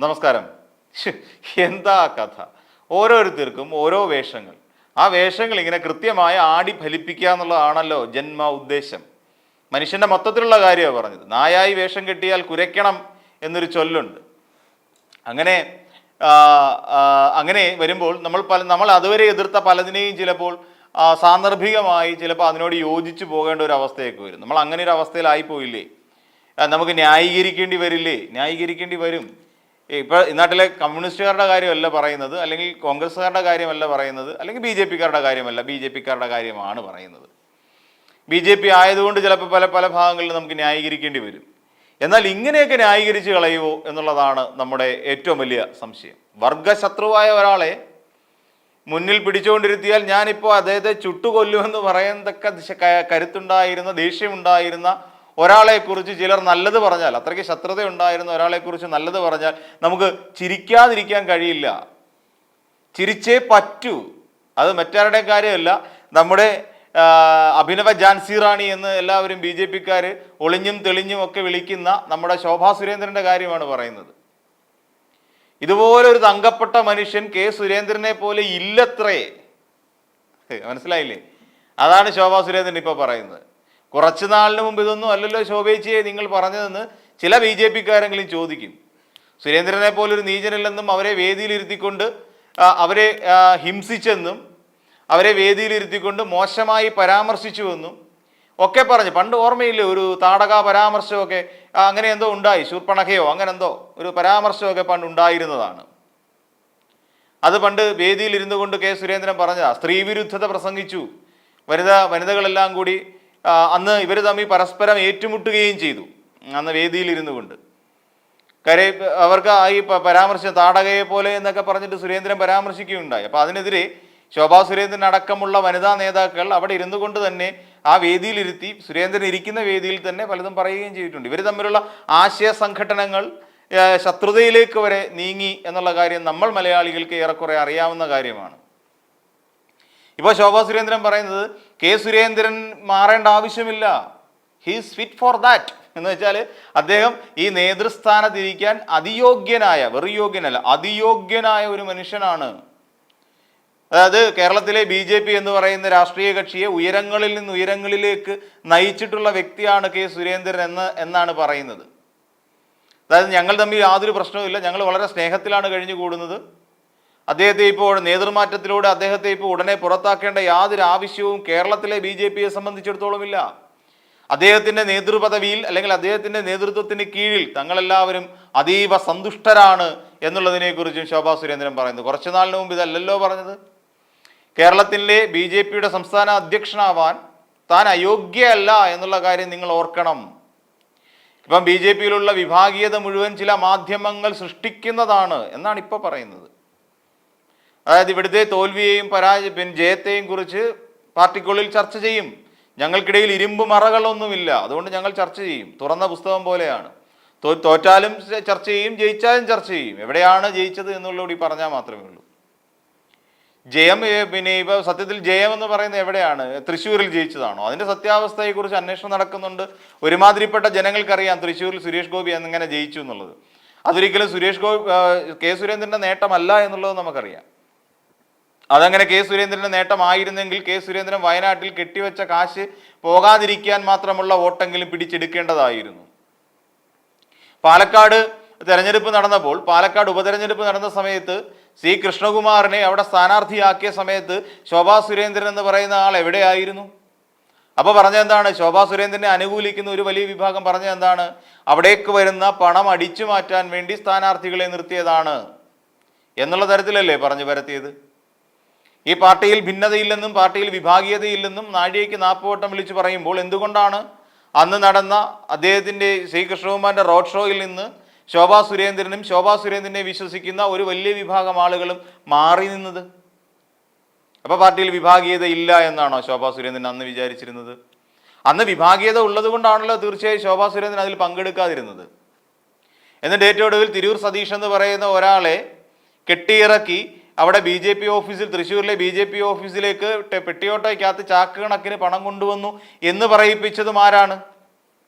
നമസ്കാരം. എന്താ കഥ? ഓരോരുത്തർക്കും ഓരോ വേഷങ്ങൾ. ആ വേഷങ്ങൾ ഇങ്ങനെ കൃത്യമായി ആടി ഫലിപ്പിക്കുക എന്നുള്ളതാണല്ലോ ജന്മ ഉദ്ദേശം. മനുഷ്യന്റെ മൊത്തത്തിലുള്ള കാര്യമാണ് പറഞ്ഞത്. നായായി വേഷം കെട്ടിയാൽ കുരയ്ക്കണം എന്നൊരു ചൊല്ലുണ്ട്. അങ്ങനെ അങ്ങനെ വരുമ്പോൾ നമ്മൾ അതുവരെ എതിർത്ത പലതിനെയും ചിലപ്പോൾ സാന്ദർഭികമായി ചിലപ്പോൾ അതിനോട് യോജിച്ചു പോകേണ്ട ഒരു അവസ്ഥയൊക്കെ വരും. നമ്മൾ അങ്ങനെ ഒരു അവസ്ഥയിലായിപ്പോയില്ലേ? നമുക്ക് ന്യായീകരിക്കേണ്ടി വരില്ലേ? ന്യായീകരിക്കേണ്ടി വരും. ഇപ്പോൾ നാട്ടിലെ കമ്മ്യൂണിസ്റ്റുകാരുടെ കാര്യമല്ല പറയുന്നത്, അല്ലെങ്കിൽ കോൺഗ്രസ്സുകാരുടെ കാര്യമല്ല പറയുന്നത്, അല്ലെങ്കിൽ ബി ജെ പിക്കാരുടെ കാര്യമല്ല, ബി ജെ പിക്കാരുടെ കാര്യമാണ് പറയുന്നത്. ബി ജെ പി ആയതുകൊണ്ട് ചിലപ്പോൾ പല ഭാഗങ്ങളിൽ നമുക്ക് ന്യായീകരിക്കേണ്ടി വരും. എന്നാൽ ഇങ്ങനെയൊക്കെ ന്യായീകരിച്ച് കളയുമോ എന്നുള്ളതാണ് നമ്മുടെ ഏറ്റവും വലിയ സംശയം. വർഗശത്രുവായ ഒരാളെ മുന്നിൽ പിടിച്ചുകൊണ്ടിരുത്തിയാൽ ഞാനിപ്പോൾ അദ്ദേഹത്തെ ചുട്ടുകൊല്ലുമെന്ന് പറയത്തക്ക കരുത്തുണ്ടായിരുന്ന, ദേഷ്യമുണ്ടായിരുന്ന ഒരാളെക്കുറിച്ച് ചിലർ നല്ലത് പറഞ്ഞാൽ, അത്രയ്ക്ക് ശത്രുത ഉണ്ടായിരുന്ന ഒരാളെക്കുറിച്ച് നല്ലത് പറഞ്ഞാൽ നമുക്ക് ചിരിക്കാതിരിക്കാൻ കഴിയില്ല. ചിരിച്ചേ പറ്റൂ. അത് മറ്റാരുടെയും കാര്യമല്ല, നമ്മുടെ അഭിനവ ജാൻസി റാണി എന്ന് എല്ലാവരും ബി ജെ പിക്കാർ ഒളിഞ്ഞും തെളിഞ്ഞും ഒക്കെ വിളിക്കുന്ന നമ്മുടെ ശോഭാ സുരേന്ദ്രൻ്റെ കാര്യമാണ് പറയുന്നത്. ഇതുപോലൊരു തങ്കപ്പെട്ട മനുഷ്യൻ കെ സുരേന്ദ്രനെ പോലെ ഇല്ലത്രേ. മനസ്സിലായില്ലേ? അതാണ് ശോഭാ സുരേന്ദ്രൻ ഇപ്പോൾ പറയുന്നത്. കുറച്ചു നാളിന് മുമ്പ് ഇതൊന്നും അല്ലല്ലോ ശോഭേച്ചിയെ നിങ്ങൾ പറഞ്ഞതെന്ന് ചില ബി ജെ പിക്കാരെങ്കിലും ചോദിക്കും. സുരേന്ദ്രനെ പോലൊരു നീചനില്ലെന്നും അവരെ വേദിയിലിരുത്തിക്കൊണ്ട് അവരെ ഹിംസിച്ചെന്നും അവരെ വേദിയിലിരുത്തിക്കൊണ്ട് മോശമായി പരാമർശിച്ചുവെന്നും ഒക്കെ പറഞ്ഞ് പണ്ട് ഓർമ്മയില്ലേ ഒരു താടക പരാമർശമൊക്കെ അങ്ങനെ എന്തോ ഉണ്ടായി, ശൂർപ്പണഖയോ അങ്ങനെ എന്തോ ഒരു പരാമർശമൊക്കെ പണ്ട് ഉണ്ടായിരുന്നതാണ്. അത് പണ്ട് വേദിയിലിരുന്നു കൊണ്ട് കെ സുരേന്ദ്രൻ പറഞ്ഞതാ. സ്ത്രീവിരുദ്ധത പ്രസംഗിച്ചു. വനിതകളെല്ലാം കൂടി അന്ന് ഇവർ തമ്മിൽ പരസ്പരം ഏറ്റുമുട്ടുകയും ചെയ്തു അന്ന് വേദിയിലിരുന്നു കൊണ്ട്. അവർക്ക് ഈ പരാമർശം താടകയെ പോലെ എന്നൊക്കെ പറഞ്ഞിട്ട് സുരേന്ദ്രൻ പരാമർശിക്കുകയുണ്ടായി. അപ്പോൾ അതിനെതിരെ ശോഭാ സുരേന്ദ്രൻ അടക്കമുള്ള വനിതാ നേതാക്കൾ അവിടെ ഇരുന്നു കൊണ്ട് തന്നെ ആ വേദിയിലിരുത്തി സുരേന്ദ്രൻ ഇരിക്കുന്ന വേദിയിൽ തന്നെ പലതും പറയുകയും ചെയ്തിട്ടുണ്ട്. ഇവർ തമ്മിലുള്ള ആശയ സംഘടനകൾ ശത്രുതയിലേക്ക് വരെ നീങ്ങി എന്നുള്ള കാര്യം നമ്മൾ മലയാളികൾക്ക് ഏറെക്കുറെ അറിയാവുന്ന കാര്യമാണ്. ഇപ്പോൾ ശോഭാ സുരേന്ദ്രൻ പറയുന്നത് കെ സുരേന്ദ്രൻ മാറേണ്ട ആവശ്യമില്ല, ഹീസ് ഫിറ്റ് ഫോർ ദാറ്റ് എന്ന് വെച്ചാൽ അദ്ദേഹം ഈ നേതൃസ്ഥാനത്തിരിക്കാൻ അതിയോഗ്യനായ, വെറു യോഗ്യനല്ല, അതിയോഗ്യനായ ഒരു മനുഷ്യനാണ്. അതായത് കേരളത്തിലെ ബി ജെ പി എന്ന് പറയുന്ന രാഷ്ട്രീയ കക്ഷിയെ ഉയരങ്ങളിൽ നിന്ന് ഉയരങ്ങളിലേക്ക് നയിച്ചിട്ടുള്ള വ്യക്തിയാണ് കെ സുരേന്ദ്രൻ എന്നാണ് പറയുന്നത്. അതായത് ഞങ്ങൾ തമ്മിൽ യാതൊരു പ്രശ്നവുമില്ല, ഞങ്ങൾ വളരെ സ്നേഹത്തിലാണ് കഴിഞ്ഞു കൂടുന്നത്. അദ്ദേഹത്തെ ഇപ്പോൾ നേതൃമാറ്റത്തിലൂടെ അദ്ദേഹത്തെ ഇപ്പോൾ ഉടനെ പുറത്താക്കേണ്ട യാതൊരു ആവശ്യവും കേരളത്തിലെ ബി ജെ പിയെ സംബന്ധിച്ചിടത്തോളം ഇല്ല. അദ്ദേഹത്തിൻ്റെ നേതൃപദവിയിൽ അല്ലെങ്കിൽ അദ്ദേഹത്തിൻ്റെ നേതൃത്വത്തിന് കീഴിൽ തങ്ങളെല്ലാവരും അതീവ സന്തുഷ്ടരാണ് എന്നുള്ളതിനെക്കുറിച്ചും ശോഭാ സുരേന്ദ്രൻ പറയുന്നു. കുറച്ചു നാളിന് മുമ്പ് ഇതല്ലല്ലോ പറഞ്ഞത്. കേരളത്തിലെ ബി ജെ പിയുടെ സംസ്ഥാന അധ്യക്ഷനാവാൻ താൻ അയോഗ്യയല്ല എന്നുള്ള കാര്യം നിങ്ങൾ ഓർക്കണം. ഇപ്പം ബി ജെ പിയിലുള്ള വിഭാഗീയത മുഴുവൻ ചില മാധ്യമങ്ങൾ സൃഷ്ടിക്കുന്നതാണ് എന്നാണ് ഇപ്പോൾ പറയുന്നത്. അതായത് ഇവിടുത്തെ തോൽവിയെയും ജയത്തെയും കുറിച്ച് പാർട്ടിക്കുള്ളിൽ ചർച്ച ചെയ്യും. ഞങ്ങൾക്കിടയിൽ ഇരുമ്പ് മറകളൊന്നുമില്ല, അതുകൊണ്ട് ഞങ്ങൾ ചർച്ച ചെയ്യും. തുറന്ന പുസ്തകം പോലെയാണ്. തോറ്റാലും ചർച്ച ചെയ്യും, ജയിച്ചാലും ചർച്ച ചെയ്യും. എവിടെയാണ് ജയിച്ചത് എന്നുള്ളൂടി പറഞ്ഞാൽ മാത്രമേ ഉള്ളൂ. ജയം പിന്നെ ഇപ്പോൾ സത്യത്തിൽ ജയം എന്ന് പറയുന്നത് എവിടെയാണ്? തൃശ്ശൂരിൽ ജയിച്ചതാണോ? അതിൻ്റെ സത്യാവസ്ഥയെക്കുറിച്ച് അന്വേഷണം നടക്കുന്നുണ്ട്. ഒരുമാതിരിപ്പെട്ട ജനങ്ങൾക്കറിയാം തൃശ്ശൂരിൽ സുരേഷ് ഗോപി എങ്ങനെ ജയിച്ചു എന്നുള്ളത്. അതൊരിക്കലും കെ സുരേന്ദ്രൻ്റെ നേട്ടമല്ല എന്നുള്ളത് നമുക്കറിയാം. അതങ്ങനെ കെ സുരേന്ദ്രൻ്റെ നേട്ടമായിരുന്നെങ്കിൽ കെ സുരേന്ദ്രൻ വയനാട്ടിൽ കെട്ടിവെച്ച കാശ് പോകാതിരിക്കാൻ മാത്രമുള്ള വോട്ടെങ്കിലും പിടിച്ചെടുക്കേണ്ടതായിരുന്നു. പാലക്കാട് ഉപതെരഞ്ഞെടുപ്പ് നടന്ന സമയത്ത് സി കൃഷ്ണകുമാറിനെ അവിടെ സ്ഥാനാർത്ഥിയാക്കിയ സമയത്ത് ശോഭാ സുരേന്ദ്രൻ എന്ന് പറയുന്ന ആൾ എവിടെയായിരുന്നു? അപ്പോൾ പറഞ്ഞെന്താണ്? ശോഭാ സുരേന്ദ്രനെ അനുകൂലിക്കുന്ന ഒരു വലിയ വിഭാഗം പറഞ്ഞെന്താണ്? അവിടേക്ക് വരുന്ന പണം അടിച്ചു മാറ്റാൻ വേണ്ടി സ്ഥാനാർത്ഥികളെ നിർത്തിയതാണ് എന്നുള്ള തരത്തിലല്ലേ പറഞ്ഞു പരത്തിയത്. ഈ പാർട്ടിയിൽ ഭിന്നതയില്ലെന്നും പാർട്ടിയിൽ വിഭാഗീയതയില്ലെന്നും നാഴികയ്ക്ക് 40 വട്ടം വിളിച്ചു പറയുമ്പോൾ എന്തുകൊണ്ടാണ് അന്ന് നടന്ന അദ്ദേഹത്തിൻ്റെ ശ്രീ കൃഷ്ണകുമാറിൻ്റെ റോഡ് ഷോയിൽ നിന്ന് ശോഭാ സുരേന്ദ്രനെ വിശ്വസിക്കുന്ന ഒരു വലിയ വിഭാഗം ആളുകളും മാറി നിന്നത്? അപ്പോൾ പാർട്ടിയിൽ വിഭാഗീയത ഇല്ല എന്നാണോ ശോഭാ സുരേന്ദ്രൻ അന്ന് വിചാരിച്ചിരുന്നത്? അന്ന് വിഭാഗീയത ഉള്ളത് കൊണ്ടാണല്ലോ തീർച്ചയായും ശോഭാ സുരേന്ദ്രൻ അതിൽ പങ്കെടുക്കാതിരുന്നത്. എന്നിട്ട് ഏറ്റവും ഒടുവിൽ തിരൂർ സതീഷ് എന്ന് പറയുന്ന ഒരാളെ കെട്ടിയിറക്കി അവിടെ ബി ജെ പി ഓഫീസിൽ, തൃശ്ശൂരിലെ ബി ജെ പി ഓഫീസിലേക്ക് പെട്ടിയോട്ടയ്ക്കകത്ത് ചാക്ക് കണക്കിന് പണം കൊണ്ടുവന്നു എന്ന് പറയിപ്പിച്ചതും ആരാണ്?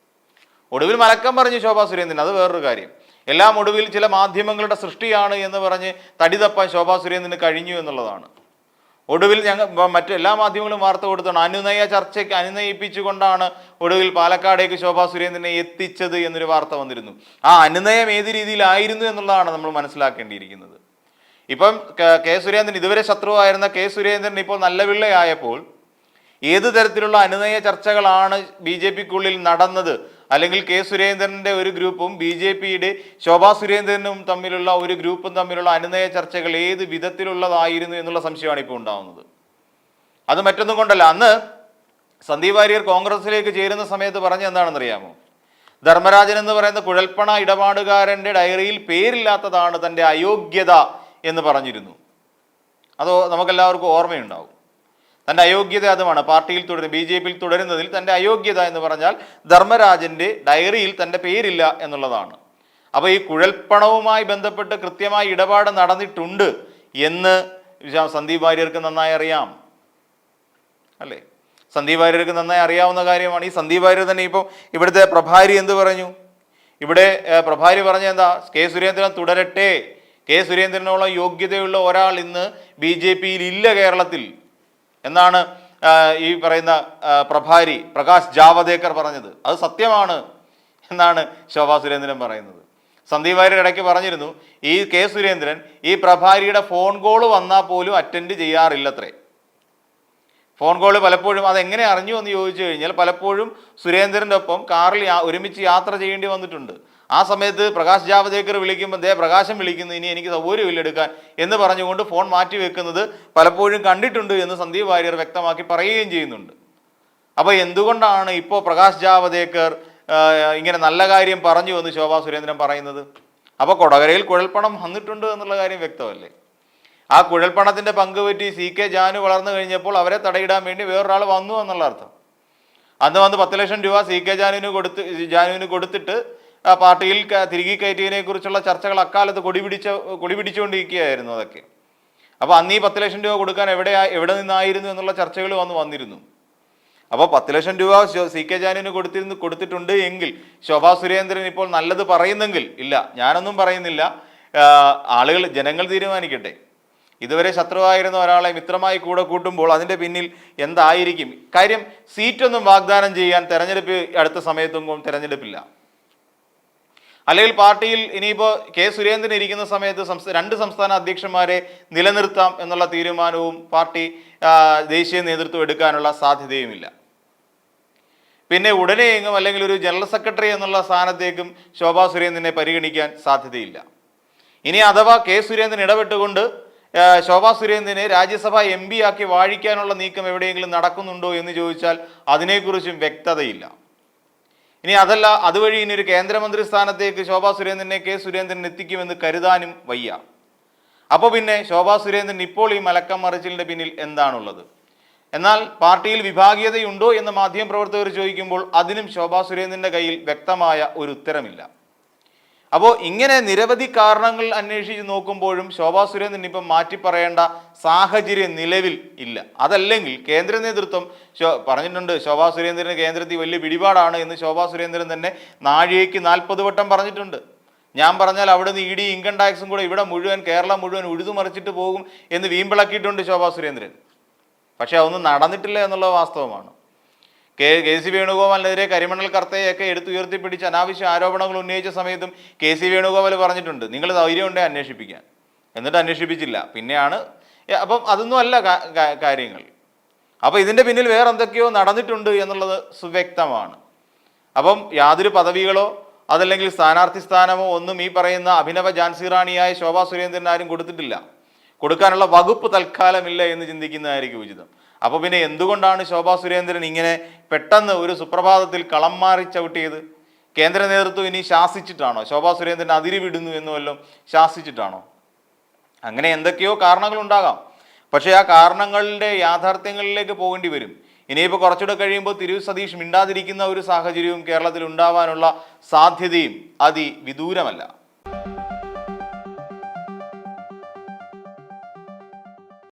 ഒടുവിൽ മലക്കം പറഞ്ഞു ശോഭാ സുരേന്ദ്രൻ. അത് വേറൊരു കാര്യം. എല്ലാം ഒടുവിൽ ചില മാധ്യമങ്ങളുടെ സൃഷ്ടിയാണ് എന്ന് പറഞ്ഞ് തടി തപ്പാൻ ശോഭാ സുരേന്ദ്രന് കഴിഞ്ഞു എന്നുള്ളതാണ്. ഒടുവിൽ മറ്റെല്ലാ മാധ്യമങ്ങളും വാർത്ത കൊടുത്താണ് അനുനയ ചർച്ചയ്ക്ക് അനുനയിപ്പിച്ചുകൊണ്ടാണ് ഒടുവിൽ പാലക്കാടേക്ക് ശോഭാ സുരേന്ദ്രനെ എത്തിച്ചത് എന്നൊരു വാർത്ത വന്നിരുന്നു. ആ അനുനയം ഏത് രീതിയിലായിരുന്നു എന്നുള്ളതാണ് നമ്മൾ മനസ്സിലാക്കേണ്ടിയിരിക്കുന്നത്. ഇപ്പം കെ സുരേന്ദ്രൻ, ഇതുവരെ ശത്രുവായിരുന്ന കെ സുരേന്ദ്രൻ ഇപ്പോൾ നല്ല പിള്ളയായപ്പോൾ ഏത് തരത്തിലുള്ള അനുനയ ചർച്ചകളാണ് ബി ജെ പിക്കുള്ളിൽ നടന്നത്, അല്ലെങ്കിൽ കെ സുരേന്ദ്രൻ്റെ ഒരു ഗ്രൂപ്പും ബി ജെ പിയുടെ ശോഭാ സുരേന്ദ്രനും തമ്മിലുള്ള ഒരു ഗ്രൂപ്പും തമ്മിലുള്ള അനുനയ ചർച്ചകൾ ഏത് വിധത്തിലുള്ളതായിരുന്നു എന്നുള്ള സംശയമാണ് ഇപ്പോൾ ഉണ്ടാകുന്നത്. അത് മറ്റൊന്നും കൊണ്ടല്ല, അന്ന് സന്ദീപ് വാര്യർ കോൺഗ്രസിലേക്ക് ചേരുന്ന സമയത്ത് പറഞ്ഞ എന്താണെന്നറിയാമോ? ധർമ്മരാജൻ എന്ന് പറയുന്ന കുഴൽപ്പണ ഇടപാടുകാരൻ്റെ ഡയറിയിൽ പേരില്ലാത്തതാണ് തൻ്റെ അയോഗ്യത എന്ന് പറഞ്ഞിരുന്നു. അതോ നമുക്കെല്ലാവർക്കും ഓർമ്മയുണ്ടാവും. തൻ്റെ അയോഗ്യത അതുമാണ്. പാർട്ടിയിൽ ബി ജെ പിയിൽ തുടരുന്നതിൽ തൻ്റെ അയോഗ്യത എന്ന് പറഞ്ഞാൽ ധർമ്മരാജൻ്റെ ഡയറിയിൽ തൻ്റെ പേരില്ല എന്നുള്ളതാണ്. അപ്പോൾ ഈ കുഴൽപ്പണവുമായി ബന്ധപ്പെട്ട് കൃത്യമായി ഇടപാട് നടന്നിട്ടുണ്ട് എന്ന് സന്ദീപ് വാര്യർക്ക് നന്നായി അറിയാം, അല്ലേ? സന്ദീപ് വാര്യർക്ക് നന്നായി അറിയാവുന്ന കാര്യമാണ്. ഈ സന്ദീപ് വാര്യർ തന്നെ ഇപ്പോൾ ഇവിടുത്തെ പ്രഭാരി എന്ത് പറഞ്ഞു? ഇവിടെ പ്രഭാരി പറഞ്ഞ എന്താ? കെ സുരേന്ദ്രൻ തുടരട്ടെ, കെ സുരേന്ദ്രനോളം യോഗ്യതയുള്ള ഒരാൾ ഇന്ന് ബി ജെ പിയിൽ ഇല്ല കേരളത്തിൽ എന്നാണ് ഈ പറയുന്ന പ്രഭാരി പ്രകാശ് ജാവദേക്കർ പറഞ്ഞത്. അത് സത്യമാണ് എന്നാണ് ശോഭാ സുരേന്ദ്രൻ പറയുന്നത്. സന്ദീപ് വാര്യർ ഇടയ്ക്ക് പറഞ്ഞിരുന്നു, ഈ കെ സുരേന്ദ്രൻ ഈ പ്രഭാരിയുടെ ഫോൺ കോൾ വന്നാൽ പോലും അറ്റൻഡ് ചെയ്യാറില്ലത്രേ. ഫോൺ കോൾ പലപ്പോഴും അതെങ്ങനെ അറിഞ്ഞു എന്ന് ചോദിച്ചു കഴിഞ്ഞാൽ പലപ്പോഴും സുരേന്ദ്രൻ്റെ ഒപ്പം കാറിൽ ഒരുമിച്ച് യാത്ര ചെയ്യേണ്ടി വന്നിട്ടുണ്ട്. ആ സമയത്ത് പ്രകാശ് ജാവദേക്കർ വിളിക്കുമ്പോൾ പ്രകാശം വിളിക്കുന്നു, ഇനി എനിക്ക് സൗകര്യമില്ല എടുക്കാൻ എന്ന് പറഞ്ഞുകൊണ്ട് ഫോൺ മാറ്റി വെക്കുന്നത് പലപ്പോഴും കണ്ടിട്ടുണ്ട് എന്ന് സന്ദീപ് വാര്യർ വ്യക്തമാക്കി പറയുകയും ചെയ്യുന്നുണ്ട്. അപ്പോൾ എന്തുകൊണ്ടാണ് ഇപ്പോൾ പ്രകാശ് ജാവദേക്കർ ഇങ്ങനെ നല്ല കാര്യം പറഞ്ഞു എന്ന് ശോഭാ സുരേന്ദ്രൻ പറയുന്നത്? അപ്പോൾ കൊടകരയിൽ കുഴൽപ്പണം വന്നിട്ടുണ്ട് എന്നുള്ള കാര്യം വ്യക്തമല്ലേ? ആ കുഴൽപ്പണത്തിൻ്റെ പങ്ക് പറ്റി സി കെ ജാനു വളർന്നു കഴിഞ്ഞപ്പോൾ അവരെ തടയിടാൻ വേണ്ടി വേറൊരാൾ വന്നു എന്നുള്ള അർത്ഥം. അന്ന് വന്ന് 10 ലക്ഷം രൂപ സി കെ ജാനുവിന് കൊടുത്തിട്ട് പാർട്ടിയിൽ തിരികെ കയറ്റിയതിനെ കുറിച്ചുള്ള ചർച്ചകൾ അക്കാലത്ത് കൊടിപിടിച്ചുകൊണ്ടിരിക്കുകയായിരുന്നു അതൊക്കെ. അപ്പോൾ അന്ന് ഈ 10 ലക്ഷം രൂപ കൊടുക്കാൻ എവിടെ നിന്നായിരുന്നു എന്നുള്ള ചർച്ചകൾ വന്നിരുന്നു. അപ്പോൾ 10 ലക്ഷം രൂപ സി കെ ജാനുവിന് കൊടുത്തിട്ടുണ്ട് എങ്കിൽ ശോഭാ സുരേന്ദ്രൻ ഇപ്പോൾ നല്ലത് പറയുന്നെങ്കിൽ, ഇല്ല ഞാനൊന്നും പറയുന്നില്ല, ജനങ്ങൾ തീരുമാനിക്കട്ടെ. ഇതുവരെ ശത്രുവായിരുന്ന ഒരാളെ മിത്രമായി കൂടെ കൂട്ടുമ്പോൾ അതിൻ്റെ പിന്നിൽ എന്തായിരിക്കും കാര്യം? സീറ്റൊന്നും വാഗ്ദാനം ചെയ്യാൻ അടുത്ത സമയത്തൊന്നും തെരഞ്ഞെടുപ്പില്ല. അല്ലെങ്കിൽ പാർട്ടിയിൽ ഇനിയിപ്പോൾ കെ സുരേന്ദ്രൻ ഇരിക്കുന്ന സമയത്ത് 2 സംസ്ഥാന അധ്യക്ഷന്മാരെ നിലനിർത്താം എന്നുള്ള തീരുമാനവും പാർട്ടി ദേശീയ നേതൃത്വം എടുക്കാനുള്ള സാധ്യതയുമില്ല. പിന്നെ ഉടനെയെങ്കിലും അല്ലെങ്കിൽ ഒരു ജനറൽ സെക്രട്ടറി എന്നുള്ള സ്ഥാനത്തേക്കും ശോഭാ സുരേന്ദ്രനെ പരിഗണിക്കാൻ സാധ്യതയില്ല. ഇനി അഥവാ കെ സുരേന്ദ്രൻ ഇടപെട്ടുകൊണ്ട് ശോഭാ സുരേന്ദ്രനെ രാജ്യസഭ എം പി ആക്കി വാഴിക്കാനുള്ള നീക്കം എവിടെയെങ്കിലും നടക്കുന്നുണ്ടോ എന്ന് ചോദിച്ചാൽ അതിനെക്കുറിച്ചും വ്യക്തതയില്ല. ഇനി അതല്ല, അതുവഴി ഇനി ഒരു കേന്ദ്രമന്ത്രി സ്ഥാനത്തേക്ക് ശോഭാ സുരേന്ദ്രനെ കെ സുരേന്ദ്രൻ എത്തിക്കുമെന്ന് കരുതാനും വയ്യ. അപ്പോൾ പിന്നെ ശോഭാ സുരേന്ദ്രൻ ഇപ്പോൾ ഈ മലക്കം മറിച്ചിലിൻ്റെ പിന്നിൽ എന്താണുള്ളത്? എന്നാൽ പാർട്ടിയിൽ വിഭാഗീയതയുണ്ടോ എന്ന് മാധ്യമപ്രവർത്തകർ ചോദിക്കുമ്പോൾ അതിനും ശോഭാ സുരേന്ദ്രൻ്റെ കയ്യിൽ വ്യക്തമായ ഒരു ഉത്തരമില്ല. അപ്പോൾ ഇങ്ങനെ നിരവധി കാരണങ്ങൾ അന്വേഷിച്ച് നോക്കുമ്പോഴും ശോഭാ സുരേന്ദ്രൻ ഇപ്പം മാറ്റി പറയേണ്ട സാഹചര്യം നിലവിൽ ഇല്ല. അതല്ലെങ്കിൽ കേന്ദ്ര നേതൃത്വം പറഞ്ഞിട്ടുണ്ട് ശോഭാ സുരേന്ദ്രന് കേന്ദ്രത്തിൽ വലിയ പിടിപാടാണ് എന്ന്. ശോഭാ സുരേന്ദ്രൻ തന്നെ നാഴികയ്ക്ക് 40 വട്ടം പറഞ്ഞിട്ടുണ്ട്. ഞാൻ പറഞ്ഞാൽ അവിടുന്ന് ഇ ഡി ഇൻകം ടാക്സും കൂടെ ഇവിടെ കേരളം മുഴുവൻ ഉഴുതുമറിച്ചിട്ട് പോകും എന്ന് വീമ്പിളക്കിയിട്ടുണ്ട് ശോഭാ സുരേന്ദ്രൻ. പക്ഷെ അതൊന്നും നടന്നിട്ടില്ല എന്നുള്ളത് വാസ്തവമാണ്. കെ സി വേണുഗോപാലിനെതിരെ കരിമണൽ കർത്തയൊക്കെ ഉയർത്തിപ്പിടിച്ച് അനാവശ്യ ആരോപണങ്ങൾ ഉന്നയിച്ച സമയത്തും കെ സി വേണുഗോപാൽ പറഞ്ഞിട്ടുണ്ട് നിങ്ങൾ ധൈര്യം ഉണ്ടേ അന്വേഷിപ്പിക്കാൻ. എന്നിട്ട് അന്വേഷിപ്പിച്ചില്ല. പിന്നെയാണ് അപ്പം അതൊന്നും അല്ല കാര്യങ്ങൾ. അപ്പോൾ ഇതിൻ്റെ പിന്നിൽ വേറെ എന്തൊക്കെയോ നടന്നിട്ടുണ്ട് എന്നുള്ളത് സുവ്യക്തമാണ്. അപ്പം യാതൊരു പദവികളോ അതല്ലെങ്കിൽ സ്ഥാനാർത്ഥി സ്ഥാനമോ ഒന്നും ഈ പറയുന്ന അഭിനവ ജാൻസി റാണിയായ ശോഭാ സുരേന്ദ്രൻ ആരും കൊടുത്തിട്ടില്ല. കൊടുക്കാനുള്ള വകുപ്പ് തൽക്കാലമില്ല എന്ന് ചിന്തിക്കുന്നതായിരിക്കും ഉചിതം. അപ്പോൾ പിന്നെ എന്തുകൊണ്ടാണ് ശോഭാ സുരേന്ദ്രൻ ഇങ്ങനെ പെട്ടെന്ന് ഒരു സുപ്രഭാതത്തിൽ കളം മാറി ചവിട്ടിയത്? കേന്ദ്ര നേതൃത്വം ഇനി ശാസിച്ചിട്ടാണോ? ശോഭാ സുരേന്ദ്രൻ അതിരി വിടുന്നു എന്ന് വല്ലതും ശാസിച്ചിട്ടാണോ? അങ്ങനെ എന്തൊക്കെയോ കാരണങ്ങളുണ്ടാകാം. പക്ഷേ ആ കാരണങ്ങളുടെ യാഥാർത്ഥ്യങ്ങളിലേക്ക് പോകേണ്ടി വരും. ഇനിയിപ്പോൾ കുറച്ചുകൂടെ കഴിയുമ്പോൾ തിരൂർ സതീഷ് മിണ്ടാതിരിക്കുന്ന ഒരു സാഹചര്യവും കേരളത്തിൽ ഉണ്ടാവാനുള്ള സാധ്യതയും അതിവിദൂരമല്ല.